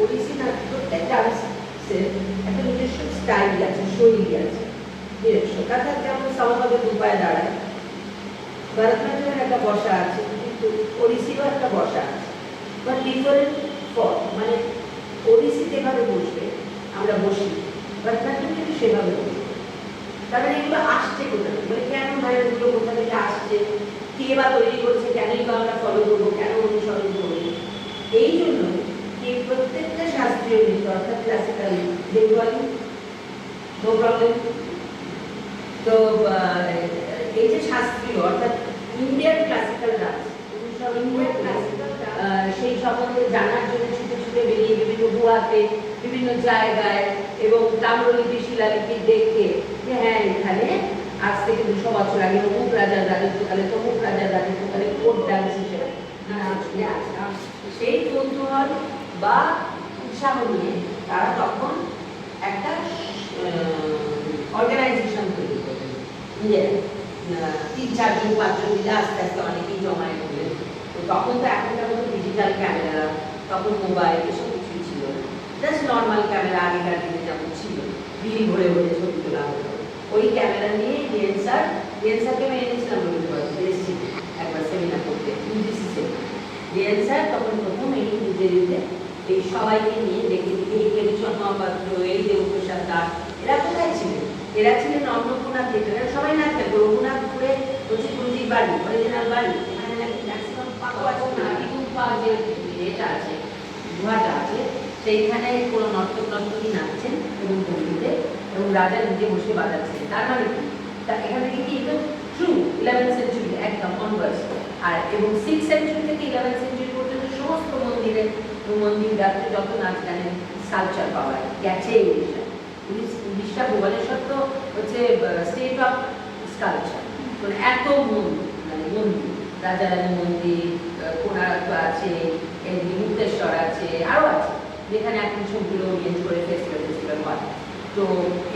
ওড়িশি নাচ প্রত্যেকটা ডান্সের একটা নিজস্ব স্টাইল আছে, শৈলী আছে নিজস্ব। কাঁথা যেমন সমভাবে দুপায়ে দাঁড়ায়, ভরতনাট্যমের একটা বসা আছে, কিন্তু ওড়িশিরও একটা বসা আছে, বাট ডিফারেন্ট ফর্ম। মানে ওড়িশি যেভাবে বসবে আমরা বসি, ভরতনাট্যম কিন্তু সেভাবে বসবে। তার মানে এগুলো আসছে কোথা থেকে, মানে কেন ভাই এগুলো কোথা থেকে আসছে, কে বা তৈরি করছে, কেনই বা আমরা ফলো করবো, কেন অনুসরণ করবো? এই জন্য এই প্রত্যেকটা শাস্ত্রীয় নৃত্য অর্থাৎ ক্লাসিক্যাল বেঙ্গলি নো প্রবলেম, তো এই যে শাস্ত্রীয় অর্থাৎ Indian classical dance, Indian classical সেই সম্বন্ধে জানার জন্য ছুটে ছুটে বেরিয়ে বিভিন্ন গুহাতে, বিভিন্ন জায়গায় এবং তাম্রলিপি শিলালিপি দেখে যে হ্যাঁ এখানে আজ থেকে 200 বছর আগে অমুক রাজার রাজত্বকালে তমুক রাজার রাজত্বকালে কোট ডান্স হিসেবে সেই কৌতূহল বা উৎসাহ নিয়ে তারা তখন একটা অর্গানাইজেশন তৈরি করলেন নিজেরা, 3-4 জন 5 জন মিলে আস্তে আস্তে অনেকেই জমায়ে করলেন। তো তখন তো এখনকার মতো ডিজিটাল ক্যামেরা, তখন মোবাইল এসব কিছুই ছিল না, জাস্ট নর্মাল ক্যামেরা আগেকার দিনে যেমন ছিল, বিলি ভরে ভরে ছবি তোলা হতো। ওই ক্যামেরা নিয়ে ডিএনসারকে আমি এনেছিলাম বলতে পারছি, এসেছি একবার সেমিনার করতে ইউজিসিতে। ডিএনসার তখন প্রথম এই নিজে এই সবাইকে নিয়ে দেখে এই কেমিচন্দ্র মহাপাত্র, এই দেবপ্রসাদ দাস, এরা কোথায় ছিলেন? এরা ছিলেন অন্নপূর্ণা থিয়েটারে, সবাই না থাকবে। রঘুনাথপুরে হচ্ছে গুরুজির বাড়ি, অরিজিনাল বাড়ি, এখানে নাকি ম্যাক্সিমাম গুম্পা যে এটা আছে, গুহাটা আছে, সেইখানে কোনো নর্তক নর্তকী নাচছেন এবং বন্ধুদের, এবং রাজা নিজে বসে বাজাচ্ছেন। তার মানে কি, এখান থেকে কি একদম ট্রু 11th সেঞ্চুরি একদম অনওয়ার্ডস। আর এবং 6th সেঞ্চুরি থেকে 11th সেঞ্চুরি পর্যন্ত সমস্ত মন্দির রাত্রে যত নাচ গানের স্কাল্পচার পাওয়া গেছে উড়িষ্যা ভুবনেশ্বর তো হচ্ছে স্টেট অফ স্কাল্পচার, মানে এত মন্দির, রাজারানী মন্দির, কোণার্ক আছে, মুক্তেশ্বর আছে, আরও আছে, যেখানে এখন সবগুলো ওরিয়েন্ট করে ফেস্টিভ্যাল হয়। তো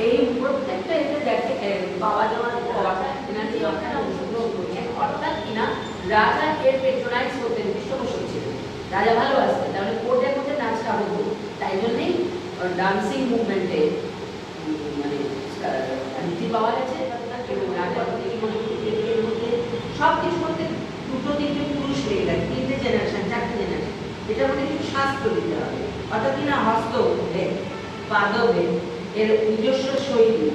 এই প্রত্যেকটা এতে দেখে বাবা যাওয়ার এনার্জি ওখানে অংশগ্রহণ করছেন, অর্থাৎ কিনা রাজা এর পেট্রোনাইজ করতেন, পৃষ্ঠপোষক ছিলেন, রাজা ভালোবাসতেন, তাহলে কোর্টের মধ্যে নাচটা হতো। তাই জন্যেই ডান্সিং মুভমেন্টে মানে নীতি পাওয়া গেছে, এবং রাজার মধ্যে সব কিছু মধ্যে 2-3টে পুরুষ লেগে গেছে, 3টে জেনারেশন 4টে জেনারেশন। এটার মধ্যে কিছু শাস্ত্র দিতে হবে, অর্থাৎ কিনা হস্ত উঠে পাদবে এর নিজস্ব শৈলী।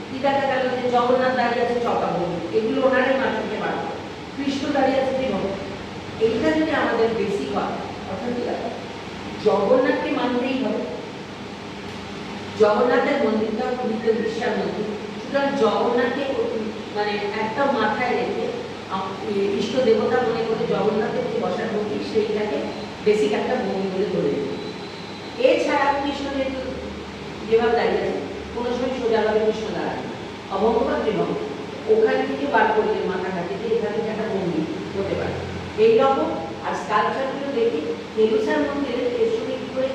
কি দেখা গেল যে জগন্নাথ দাঁড়িয়ে আছে চকাভূমি, এগুলো ওনারাই মাথাতে পারবে, কৃষ্ণ দাঁড়িয়ে আছে কিভাবে, এইটা যদি আমাদের বেসিক হয়, অর্থাৎ জগন্নাথকে মানতেই হবে। জগন্নাথের মন্দিরটা পুরীতে উড়িষ্যার মন্দির, সুতরাং জগন্নাথকে মানে একটা মাথায় রেখে ইষ্ট দেবতা মনে করে জগন্নাথের যে বসার ভঙ্গি সেইটাকে বেসিক একটা ভঙ্গি বলে ধরে নেবে। এছাড়া কৃষ্ণ যেভাবে দাঁড়িয়ে আছে, কোনো সময় সোজাভাবে কৃষ্ণ দাঁড়ায় না, অভঙ্গ বা ত্রিভঙ্গ, ওখান থেকে বার করলে মাথা কাটিয়ে এখান থেকে একটা ভঙ্গি হতে পারে এইরকম। আর স্কাল্পচারগুলো দেখি কেলুসার মন্দিরের এর সঙ্গে কি করে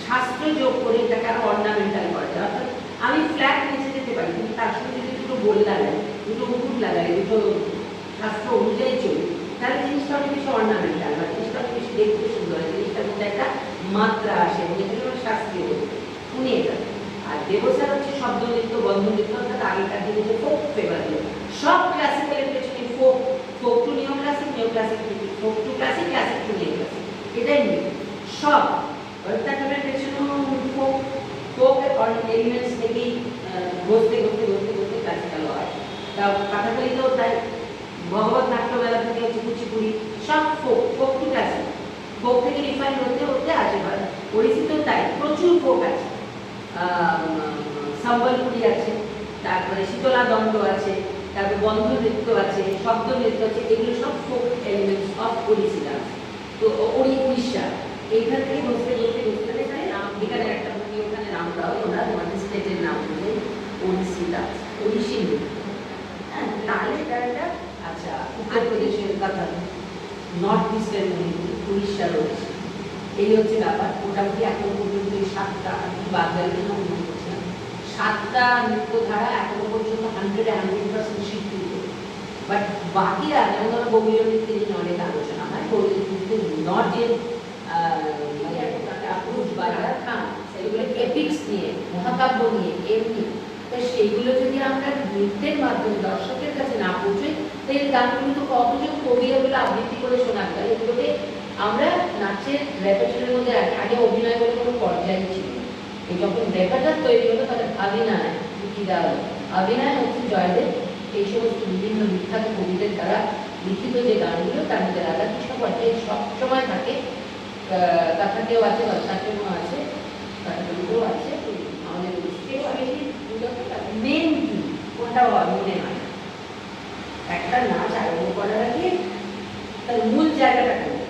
শাস্ত্র যোগ করে এটাকে আরো অর্নামেন্টাল করা যায়। অর্থাৎ আমি ফ্ল্যাট নিচে যেতে পারি, কিন্তু তার সঙ্গে যদি দুটো গোল লাগাই, দুটো মুকুট লাগাই, দুটো শাস্ত্র অনুযায়ী চলি, তাহলে জিনিসটা অনেক বেশি অর্নামেন্টাল বা জিনিসটা অনেক বেশি দেখতে সুন্দর হয়, জিনিসটার মধ্যে একটা মাত্রা আসে, এবং এটা হলো শাস্ত্রীয় উনি এটা। আর দেবস্যার হচ্ছে শব্দ নৃত্য, বন্ধ নৃত্য, অর্থাৎ আগেকার দিনে যে ফোক ফেভার দিল, সব ক্লাসিক্যালের পেছনে folk to neo classic, neo classic to folk to classic, classic to neo classic, এটাই নিয়ে সব ভরতনাট্যমের পেছনে ফোক এলিমেন্টস থেকেই ঘষতে ক্লাসিক্যাল হয়। তা কাথাকলিতেও তাই, ভগবত নাট্য মেলা থেকে হচ্ছে কুচিপুড়ি, সব ফোক টু ক্লাসিক, ফোক থেকে রিফাইন হতে আসে। ওড়িশিতেও তাই প্রচুর ফোক আছে, সম্বলপুরি আছে, তারপরে শীতলা দণ্ড আছে, তারপরে বন্ধ নৃত্য আছে, শব্দ নৃত্য আছে, এগুলো সব folk elements of Odissi dance. তো উড়িষ্যা এইখান থেকে বসতে এখানে একটা ভূমি, ওখানে নামটা হয়, ওরা তোমাদের স্টেটের নাম অনুযায়ী ওড়িশি ডান্স, ওড়িশি নৃত্য। হ্যাঁ, তাহলে এটা একটা আচ্ছা উত্তরপ্রদেশের কথা, নর্থ ইস্টের মণিপুর, উড়িষ্যার ওড়িশি, এই হচ্ছে ব্যাপার। মোটামুটি এখনো পর্যন্ত এই 7টা বাদ গেলে 7টা নৃত্যধারা এখনো পর্যন্ত 100% স্বীকৃত। বাট বাকিরা যেমন ধরো বৌলীয় নৃত্যে নিয়ে অনেক আলোচনা হয়, বৌলীয় নৃত্যে নট যে মন্তব্য নিয়ে এমনি, তো সেইগুলো যদি আমরা নৃত্যের মাধ্যমে দর্শকের কাছে না পৌঁছই, তাহলে গানগুলো তো কতজন কবি এগুলো আবৃত্তি করে শোনাবে, তাহলে এগুলোকে আমরা নাচের রেপার্টরির মধ্যে আগে অভিনয় বলে কোনো পর্যায়ে ছিল। এই যখন রেপার্টার তৈরি হলো তাদের অভিনয় কি দেওয়া হলো, অভিনয় হচ্ছে জয়দেব এই সমস্ত বিভিন্ন বিখ্যাত কবিদের দ্বারা লিখিত যে গানগুলো তার মধ্যে রাধাকৃষ্ণ পর্যায়ে সবসময় থাকে, কথাতেও আছে, কথাতেও আছে, কথাগুলোও আছে, আমাদের মেন কি কোনটাও মনে হয় একটা নাচ আরম্ভ করার আগে তার মূল জায়গাটা কোনটা,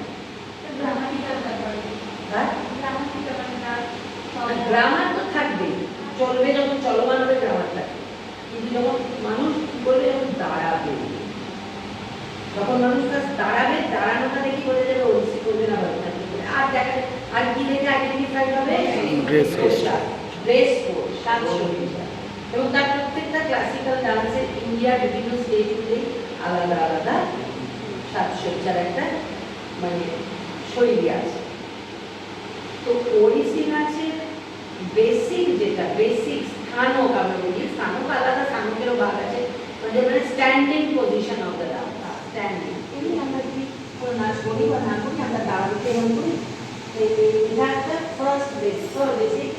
গ্রামার তো থাকবেই, চলবে যখন চলমান হবে গ্রামার থাকবে, কিন্তু যখন মানুষ কি করবে, যখন দাঁড়াবে, যখন মানুষ দাঁড়াবে, দাঁড়ানোটা দেখি বলে যাবে ওসি করবে না বলবে আর দেখা, আর কি দেখে আইডেন্টিফাই হবে, ড্রেস কোড, সাজসজ্জা, এবং তার প্রত্যেকটা ক্লাসিক্যাল ডান্সের ইন্ডিয়ার বিভিন্ন স্টেটগুলোই আলাদা আলাদা সাজসজ্জার একটা মানে শৈলী আছে। তো ওড়িশি নাচের বেসিক যেটা, বেসিক স্থানক আমরা বলি, স্থানক আলাদা, স্থানকেরও ভাগ আছে, মানে standing position of the dance, standing. এমনি আমরা যদি কোনো নাচ করি বা না করি আমরা দাঁড়াতে এমন করি, এটা একটা ফার্স্ট বেস, বেসিক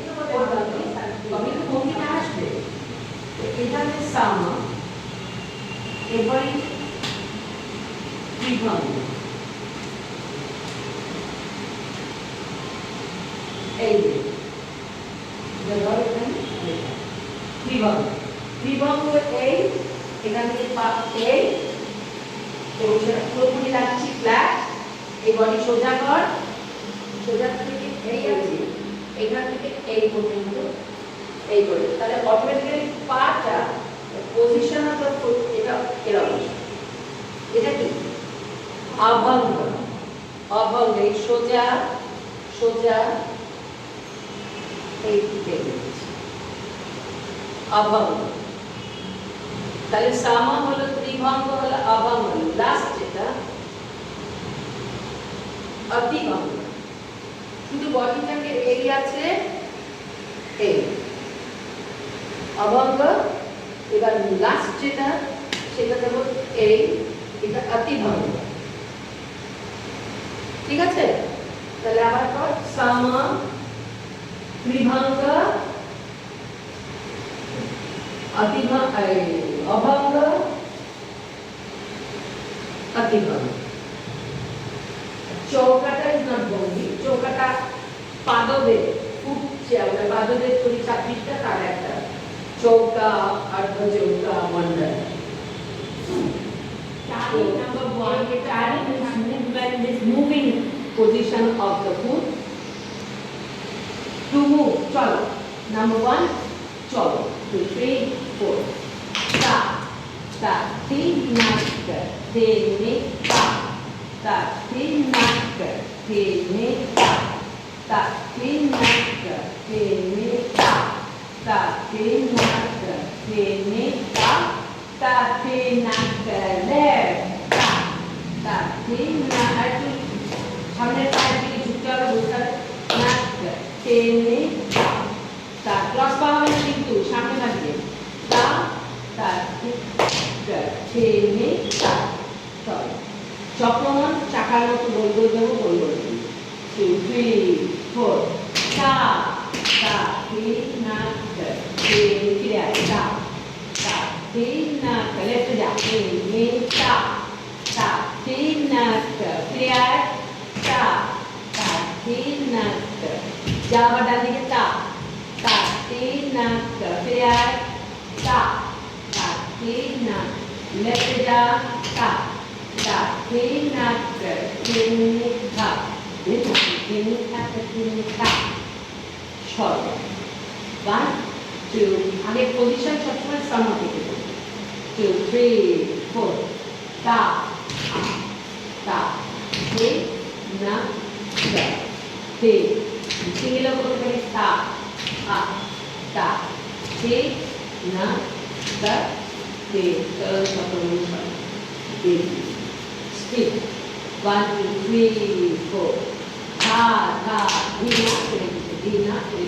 তবে তো ভঙ্গিটা আসবে। এটা হচ্ছে সামা, এরপরে ত্রিভঙ্গ, এই ত্রিভঙ্গ, ত্রিভঙ্গ এই এখান থেকে পা এই, এবং সেটা পুরোপুরি রাখছি ফ্ল্যাট, এই বডি সোজা কর, সোজা থেকে এই আছে, এখান থেকে এই পর্যন্ত এই করে, তাহলে অটোমেটিক্যালি পাটা পজিশন অফ দ্য ফুট এটা এরকম, এটা কি অভঙ্গ, অভঙ্গ এই সোজা সোজা এই অভঙ্গ, তাহলে সামা হলো ত্রিভঙ্গ, হলো অভঙ্গ হলো লাস্ট যেটা অতিভঙ্গ, শুধু বডিটাকে এই আছে এই অভঙ্গ, এবার লাস্ট যেটা সেটা দেব এই, এটা অতিভঙ্গ, ঠিক আছে। তাহলে আবার পর সামা ত্রিভঙ্গ অভঙ্গ অতিভঙ্গ। চৌকাটা ইজ নট ভঙ্গি, চৌকাটা পাদবে ফুটছে, আমরা পাদবে করি 26টা, তার একটা চৌকা, অর্ধ চৌকা, Mondal. Number 1, turning is movement, is moving position of the foot. To move, chalo. Number 1, chalo. 2, 3, 4. Ta, ta, tin, nak, tene, ta, ta, tin, nak, tene, ta, ta, tin, nak, tene, ta, ta, tin, nak, tene, ta, ta, tin, nak, left, ta, ta, tin, nak, একটু সামনের পায়ের দিকে ঝুঁকতে হবে, বুঝতে হবে, নাক টেনে তা, তা ক্রস পা হবে না কিন্তু সামনে থাকবে, তা তা টেনে তা, চল চক্রমণ চাকার মতো গোল গোল দেবো, গোল গোল 2, 3, 4, তা তা তিন নাক টেনে ফিরে আয়, তা তা তিন নাক লেফট যা, টেনে তা তা তিন নাক ফিরে আয়, তা তা তিন নাক যা, আবার ডান দিকে তা তা তিন নাক ফিরে আয়, তা তা তিন নাক লেফট যা, তা তা তিন নাক টেনে ধা, টেনে থাকা টেনে থা, সর 1, 2, আগে পজিশন সবসময় সামনে থেকে 2, 3, 4, তা তা তে না তে, সিঙ্গেল করতে পারি তা আ তা তে না তা তে, চলো সকলে তে স্কিপ 1, 2, 3, 4, ধা ধা ধি না করে দিতে, ধি না করে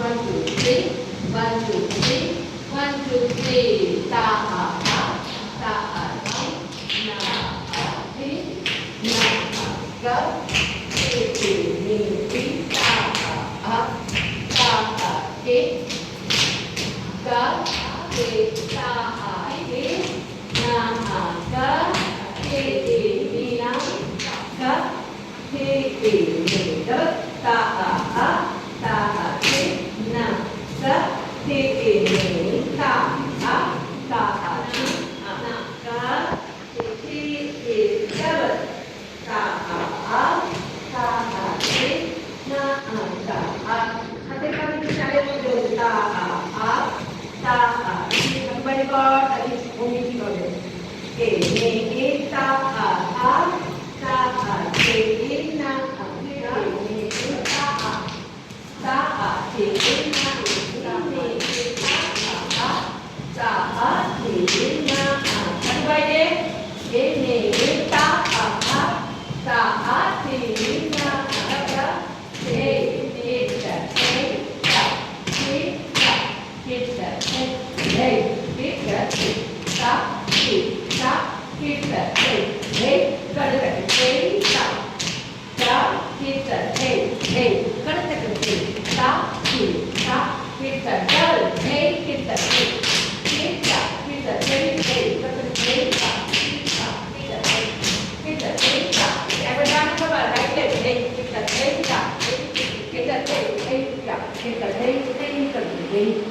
One, two, three. One, two, three. One, two, three. Ta a a. Ta a ti. Na a ti. Na a ga. Ti ti ni ti. Ta a a. Ta a ti. Ga. Ti ta a ti. Na a ga. Ti ti ni na. Ga. Ti ti ni da. Ta a a. Ta a ti. Na ga. Ti ti ni ta a. Ta a ti. Na ga. Ti ti ti seven. Ta a a. Ta a ti. Na a ga a. Ate kami ta a ta a te na a ta a te na ta a te na a quay đi ta a ta a te na a te ta Cái